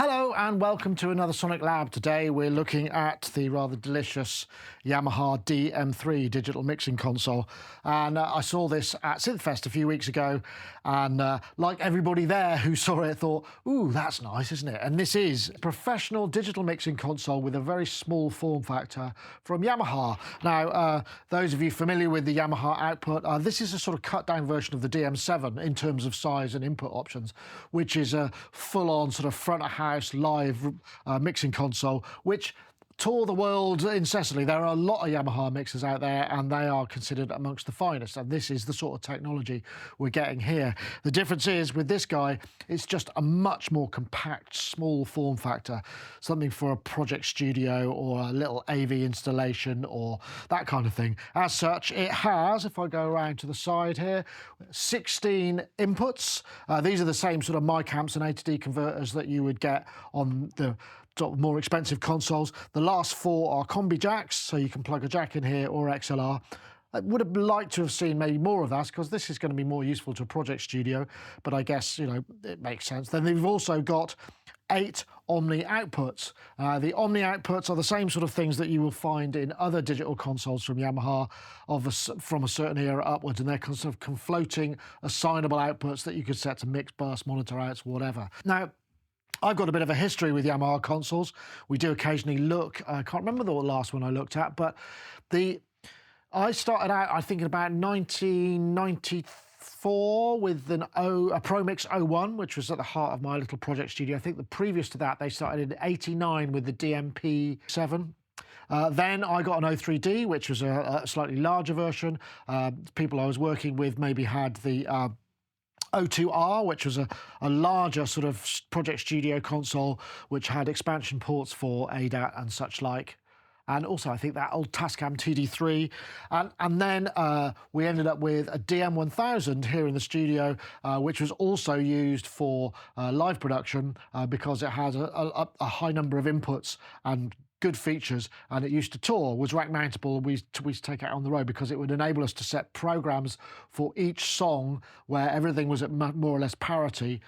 Hello and welcome to another SonicLAB. Today we're looking at the rather delicious Yamaha DM3 digital mixing console. And I saw this at Synthfest a few weeks ago, and like everybody there who saw it thought, ooh, that's nice, isn't it? And this is a professional digital mixing console with a very small form factor from Yamaha. Now, those of you familiar with the Yamaha output, this is a sort of cut down version of the DM7 in terms of size and input options, which is a full-on sort of front of house live mixing console, which tour the world incessantly. There are a lot of Yamaha mixers out there and they are considered amongst the finest, and this is the sort of technology we're getting here. The difference is with this guy, it's just a much more compact, small form factor, something for a project studio or a little AV installation or that kind of thing. As such, it has, if I go around to the side here, 16 inputs. These are the same sort of mic amps and A to D converters that you would get on the more expensive consoles. The last four are combi jacks, so you can plug a jack in here or XLR. I would have liked to have seen maybe more of that because this is going to be more useful to a project studio, but I guess, you know, it makes sense. Then they've also got 8 Omni outputs. The Omni outputs are the same sort of things that you will find in other digital consoles from Yamaha from a certain era upwards, and they're kind of floating assignable outputs that you could set to mix, bus, monitor outs, whatever. Now, I've got a bit of a history with Yamaha consoles. We do occasionally look, I can't remember the last one I looked at, but I started out, I think, in about 1994 with a ProMix 01, which was at the heart of my little project studio. I think the previous to that, they started in 89 with the DMP7. Then I got an 03D, which was a slightly larger version. People I was working with maybe had the O2R, which was a larger sort of project studio console, which had expansion ports for ADAT and such like. And also, I think that old Tascam TD3. And then we ended up with a DM1000 here in the studio, which was also used for live production because it had a high number of inputs and good features, and it used to tour, was rack mountable. We used to take it on the road because it would enable us to set programs for each song where everything was at more or less parity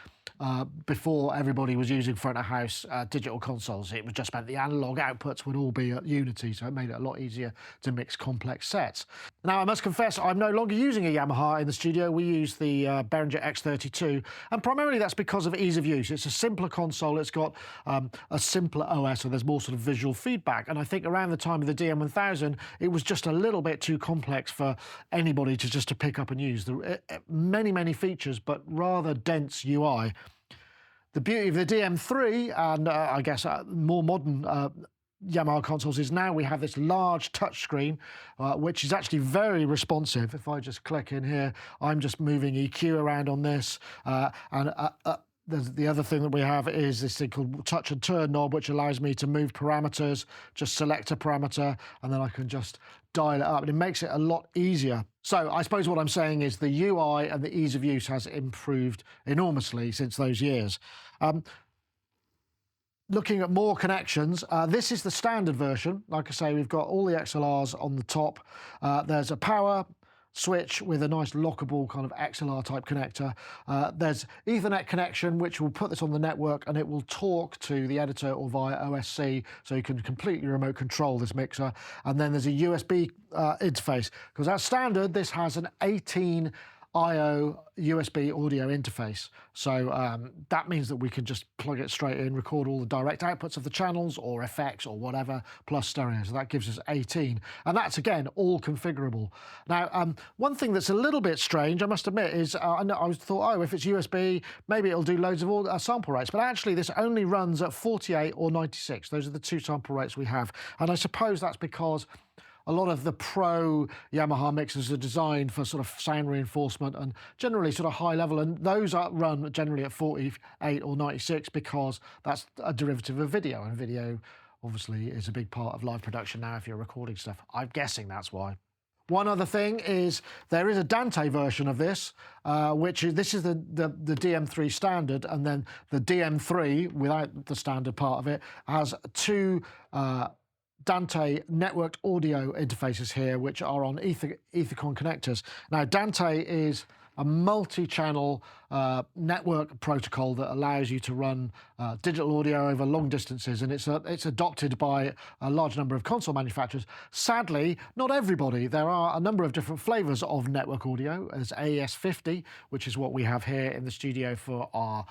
before everybody was using front of house digital consoles. It was just meant the analog outputs would all be at unity, so it made it a lot easier to mix complex sets. Now, I must confess, I'm no longer using a Yamaha in the studio. We use the Behringer X32, and primarily that's because of ease of use. It's a simpler console. It's got a simpler OS, so there's more sort of visual feedback. And I think around the time of the DM1000, it was just a little bit too complex for anybody to pick up and use. Many features, but rather dense UI. The beauty of the DM3 and I guess more modern Yamaha consoles is now we have this large touchscreen, which is actually very responsive. If I just click in here, I'm just moving EQ around on this, the other thing that we have is this thing called touch and turn knob, which allows me to move parameters, just select a parameter, and then I can just dial it up, and it makes it a lot easier. So I suppose what I'm saying is the UI and the ease of use has improved enormously since those years. Looking at more connections, this is the standard version. Like I say, we've got all the XLRs on the top. There's a power switch with a nice lockable kind of XLR type connector. There's Ethernet connection, which will put this on the network and it will talk to the editor or via OSC, so you can completely remote control this mixer. And then there's a USB interface, because as standard, this has an 18 I/O USB audio interface. So that means that we can just plug it straight in, record all the direct outputs of the channels or effects or whatever, plus stereo. So that gives us 18. And that's, again, all configurable. Now, one thing that's a little bit strange, I must admit, is I thought, oh, if it's USB, maybe it'll do loads of sample rates. But actually, this only runs at 48 or 96. Those are the two sample rates we have. And I suppose that's because a lot of the pro Yamaha mixers are designed for sort of sound reinforcement and generally sort of high level, and those are run generally at 48 or 96 because that's a derivative of video, and video obviously is a big part of live production now if you're recording stuff. I'm guessing that's why. One other thing is there is a Dante version of this, this is the DM3 standard, and then the DM3 without the standard part of it has two Dante networked audio interfaces here, which are on Ethercon connectors. Now, Dante is a multi-channel network protocol that allows you to run digital audio over long distances, and it's adopted by a large number of console manufacturers. Sadly, not everybody. There are a number of different flavors of network audio. There's AES50, which is what we have here in the studio for our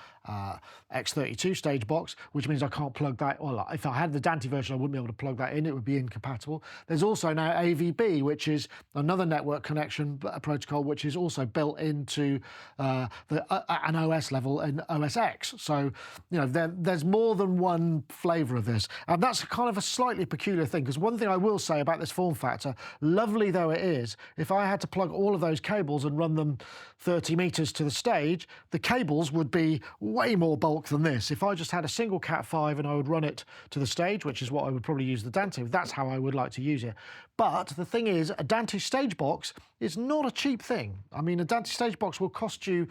X32 stage box, which means I can't plug that. Well, if I had the Dante version, I wouldn't be able to plug that in. It would be incompatible. There's also now AVB, which is another network connection protocol, which is also built into an OS level in OS X. So, you know, there's more than one flavor of this. And that's kind of a slightly peculiar thing, because one thing I will say about this form factor, lovely though it is, if I had to plug all of those cables and run them 30 meters to the stage, the cables would be way more bulk than this. If I just had a single Cat5 and I would run it to the stage, which is what I would probably use the Dante with, that's how I would like to use it. But the thing is, a Dante stage box is not a cheap thing. I mean, a Dante stage box will cost you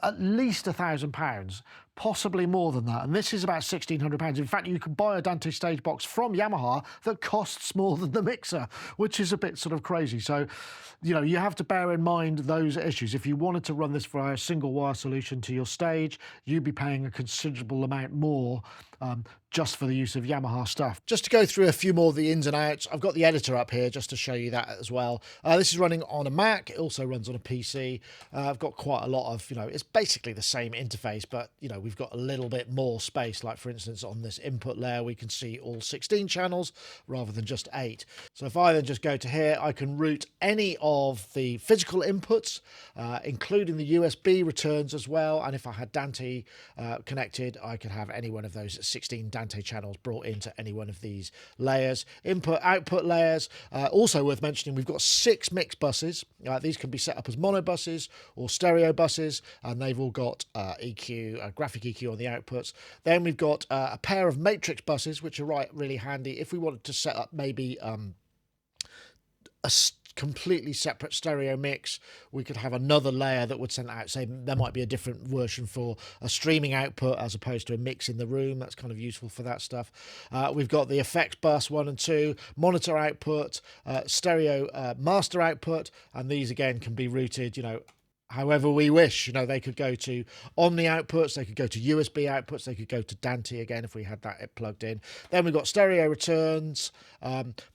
at least £1,000, possibly more than that, and this is about £1,600. In fact, you can buy a Dante stage box from Yamaha that costs more than the mixer, which is a bit sort of crazy. So, you know, you have to bear in mind those issues. If you wanted to run this via a single wire solution to your stage, you'd be paying a considerable amount more just for the use of Yamaha stuff. Just to go through a few more of the ins and outs, I've got the editor up here just to show you that as well. This is running on a Mac. It also runs on a PC. I've got quite a lot of, you know, it's basically the same interface, but, you know, we've got a little bit more space. Like, for instance, on this input layer, we can see all 16 channels rather than just 8. So if I then just go to here, I can route any of the physical inputs, including the USB returns as well. And if I had Dante connected, I could have any one of those 16 Dante channels brought into any one of these layers. Input, output layers. Also worth mentioning, we've got 6 mix buses. These can be set up as mono buses or stereo buses, and they've all got EQ, graphic EQ on the outputs. Then we've got a pair of matrix buses, which are really handy if we wanted to set up maybe a completely separate stereo mix. We could have another layer that would send out, say there might be a different version for a streaming output as opposed to a mix in the room. That's kind of useful for that stuff. We've got the effects bus 1 and 2, monitor output, stereo master output, and these again can be routed, you know, however we wish. You know, they could go to Omni outputs, they could go to USB outputs, they could go to Dante again if we had that plugged in. Then we've got stereo returns.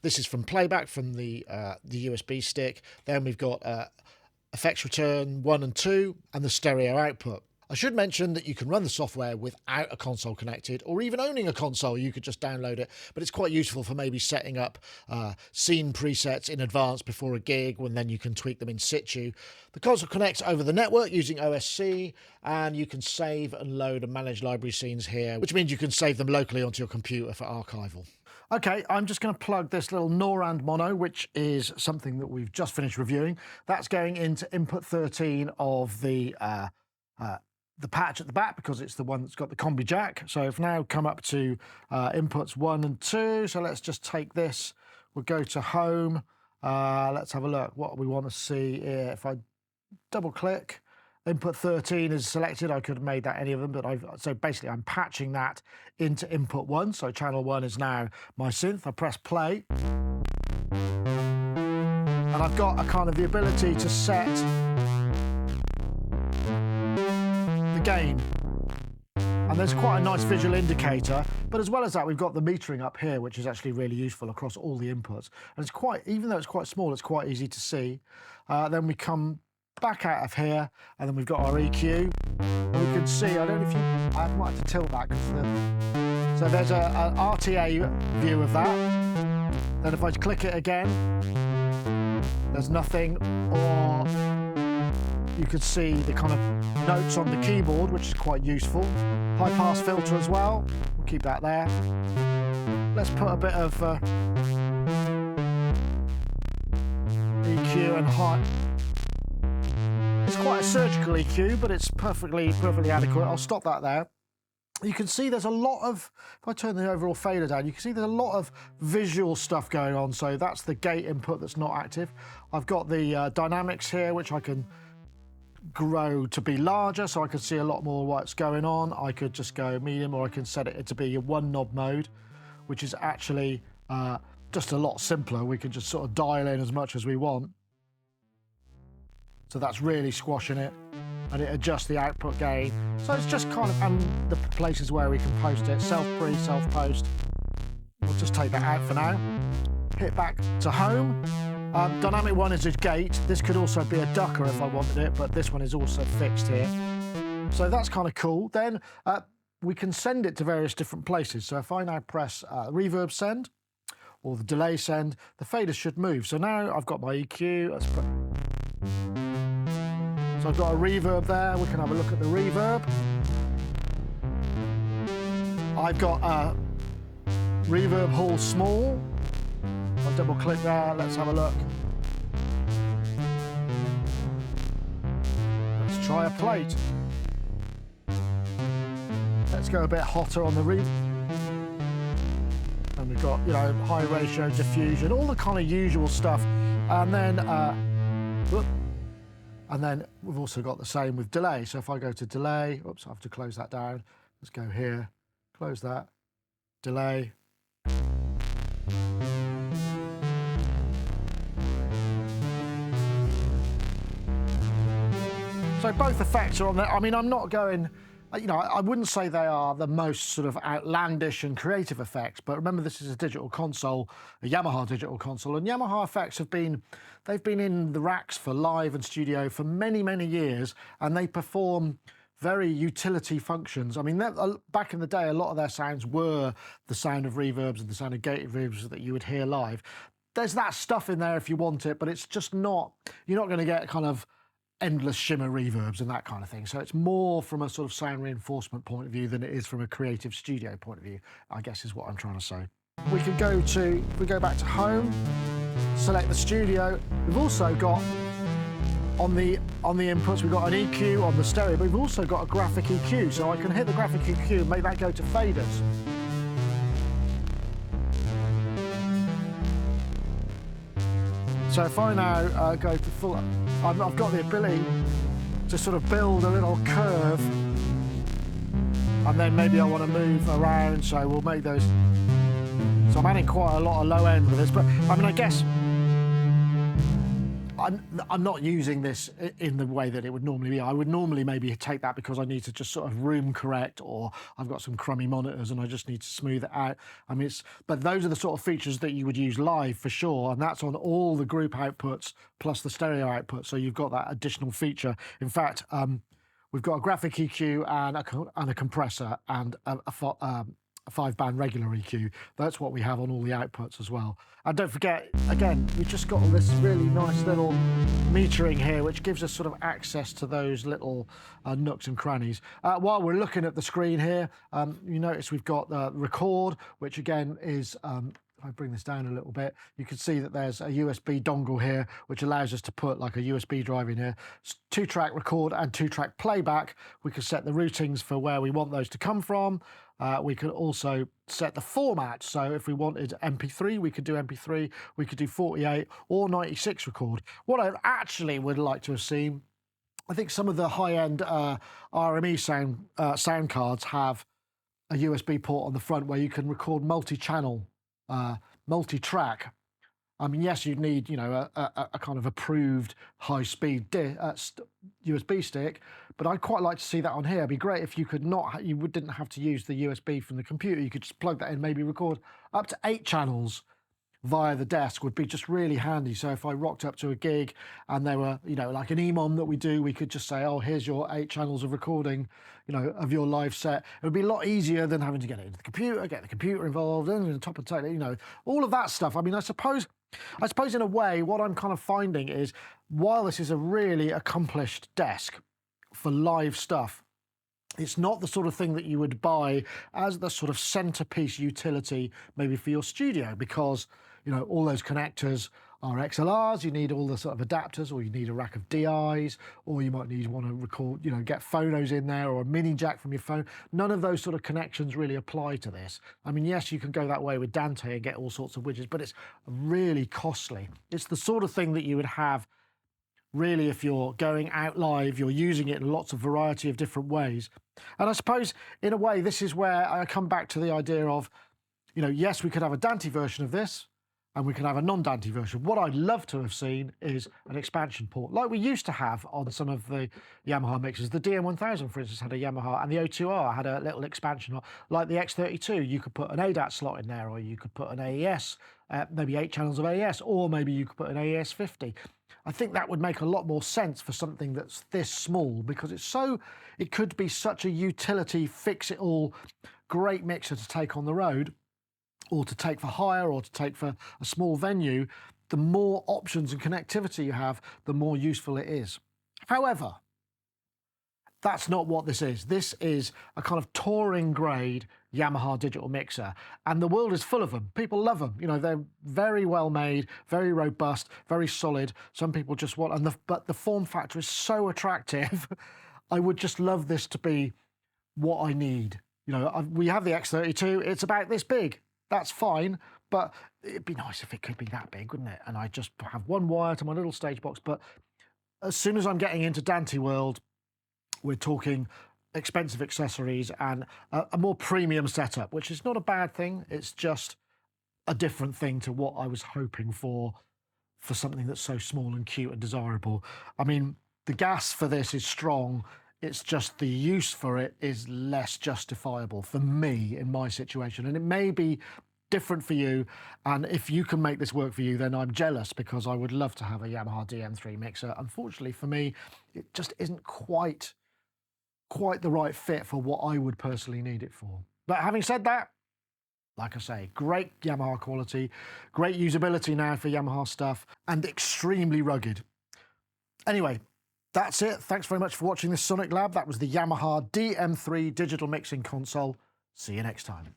This is from playback from the USB stick. Then we've got effects return 1 and 2 and the stereo output. I should mention that you can run the software without a console connected, or even owning a console. You could just download it, but it's quite useful for maybe setting up scene presets in advance before a gig, when then you can tweak them in situ. The console connects over the network using OSC, and you can save and load and manage library scenes here, which means you can save them locally onto your computer for archival. Okay, I'm just going to plug this little Norand mono, which is something that we've just finished reviewing. That's going into input 13 of the patch at the back, because it's the one that's got the combi jack. So I've now come up to inputs 1 and 2. So let's just take this. We'll go to home. Let's have a look what we want to see here. If I double click, input 13 is selected. I could have made that any of them, but so basically I'm patching that into input 1. So channel 1 is now my synth. I press play, and I've got a kind of the ability to set gain, and there's quite a nice visual indicator. But as well as that, we've got the metering up here, which is actually really useful across all the inputs, and it's quite, even though it's quite small, it's quite easy to see. Then we come back out of here, and then we've got our EQ, and we can see, I don't know if you, I might have to tilt that, because so there's an RTA view of that. Then if I click it again, there's nothing, or you could see the kind of notes on the keyboard, which is quite useful. High pass filter as well, we'll keep that there. Let's put a bit of EQ and high. It's quite a surgical EQ, but it's perfectly adequate. I'll stop that there. You can see there's a lot of, if I turn the overall fader down, you can see there's a lot of visual stuff going on. So that's the gate input that's not active. I've got the dynamics here, which I can grow to be larger, so I can see a lot more what's going on. I could just go medium, or I can set it to be a 1 knob mode, which is actually just a lot simpler. We can just sort of dial in as much as we want. So that's really squashing it. and it adjusts the output gain. So it's just kind of, and the places where we can post it, self-pre, self-post. We'll just take that out for now. Hit back to home. Dynamic one is a gate. This could also be a ducker if I wanted it, but this one is also fixed here. So that's kind of cool. Then we can send it to various different places. So if I now press reverb send or the delay send, the fader should move. So now I've got my EQ. So I've got a reverb there. We can have a look at the reverb. I've got a reverb hall small. I'll double click there. Let's have a look. Let's try a plate. Let's go a bit hotter on the reverb. And we've got, you know, high ratio diffusion, all the kind of usual stuff. And then we've also got the same with delay. So if I go to delay, oops, I have to close that down. Let's go here, close that, delay. So both effects are on there. I mean, I'm not going, you know, I wouldn't say they are the most sort of outlandish and creative effects, but remember this is a digital console, a Yamaha digital console, and Yamaha effects have been, they've been in the racks for live and studio for many, many years, and they perform very utility functions. I mean, back in the day, a lot of their sounds were the sound of reverbs and the sound of gated reverbs that you would hear live. There's that stuff in there if you want it, but it's just not, you're not going to get kind of endless shimmer reverbs and that kind of thing. So it's more from a sort of sound reinforcement point of view than it is from a creative studio point of view, I guess is what I'm trying to say. We can go to, we go back to home, select the studio. We've also got on the inputs, we've got an EQ on the stereo, but we've also got a graphic EQ. So I can hit the graphic EQ and make that go to faders. So if I now go to full, I've got the ability to sort of build a little curve, and then maybe I want to move around, so we'll make those. So I'm adding quite a lot of low end with this, but I mean, I guess I'm not using this in the way that it would normally be. I would normally maybe take that because I need to just sort of room correct, or I've got some crummy monitors and I just need to smooth it out. I mean, but those are the sort of features that you would use live for sure, and that's on all the group outputs plus the stereo output. So you've got that additional feature. In fact, we've got a graphic EQ and a compressor and a 5-band regular EQ. That's what we have on all the outputs as well. And don't forget, again, we've just got all this really nice little metering here, which gives us sort of access to those little nooks and crannies. While we're looking at the screen here, you notice we've got the record, which again is, if I bring this down a little bit, you can see that there's a USB dongle here, which allows us to put like a USB drive in here. 2-track record and 2-track playback. We can set the routings for where we want those to come from. We can also set the format. So if we wanted MP3, we could do MP3, we could do 48 or 96 record. What I actually would like to have seen, I think some of the high-end RME sound cards have a USB port on the front where you can record multi-channel, multi-track. I mean, yes, you'd need, you know, a kind of approved high-speed USB stick, but I'd quite like to see that on here. It'd be great if you could not, you didn't have to use the USB from the computer. You could just plug that in, maybe record up to 8 channels via the desk would be just really handy. So if I rocked up to a gig and there were, you know, like an EMOM that we do, we could just say, oh, here's your 8 channels of recording, you know, of your live set. It would be a lot easier than having to get it into the computer, get the computer involved, and on top of tape, you know, all of that stuff. I mean, I suppose in a way, what I'm kind of finding is, while this is a really accomplished desk for live stuff, it's not the sort of thing that you would buy as the sort of centerpiece utility maybe for your studio, because, you know, all those connectors are XLRs, you need all the sort of adapters, or you need a rack of DIs, or you might want to record, you know, get phonos in there, or a mini jack from your phone. None of those sort of connections really apply to this. I mean, yes, you can go that way with Dante and get all sorts of widgets, but it's really costly. It's the sort of thing that you would have really if you're going out live, you're using it in lots of variety of different ways. And I suppose, in a way, this is where I come back to the idea of, you know, yes, we could have a Dante version of this, and we can have a non-Dante version. What I'd love to have seen is an expansion port, like we used to have on some of the Yamaha mixers. The DM1000, for instance, had a Yamaha, and the O2R had a little expansion. Like the X32, you could put an ADAT slot in there, or you could put an AES, maybe 8 channels of AES, or maybe you could put an AES 50. I think that would make a lot more sense for something that's this small, because it could be such a utility, fix-it-all, great mixer to take on the road, or to take for hire, or to take for a small venue. The more options and connectivity you have, the more useful it is. However, that's not what this is. This is a kind of touring grade Yamaha digital mixer, and the world is full of them. People love them. You know, they're very well made, very robust, very solid. Some people just want, but the form factor is so attractive. I would just love this to be what I need. You know, we have the X32. It's about this big. That's fine, but it'd be nice if it could be that big, wouldn't it? And I just have one wire to my little stage box. But as soon as I'm getting into Dante world, we're talking expensive accessories and a more premium setup, which is not a bad thing. It's just a different thing to what I was hoping for something that's so small and cute and desirable. I mean, the gas for this is strong. It's just the use for it is less justifiable for me in my situation. And it may be different for you. And if you can make this work for you, then I'm jealous, because I would love to have a Yamaha DM3 mixer. Unfortunately for me, it just isn't quite the right fit for what I would personally need it for. But having said that, like I say, great Yamaha quality, great usability now for Yamaha stuff, and extremely rugged. Anyway, that's it. Thanks very much for watching this SonicLAB. That was the Yamaha DM3 digital mixing console. See you next time.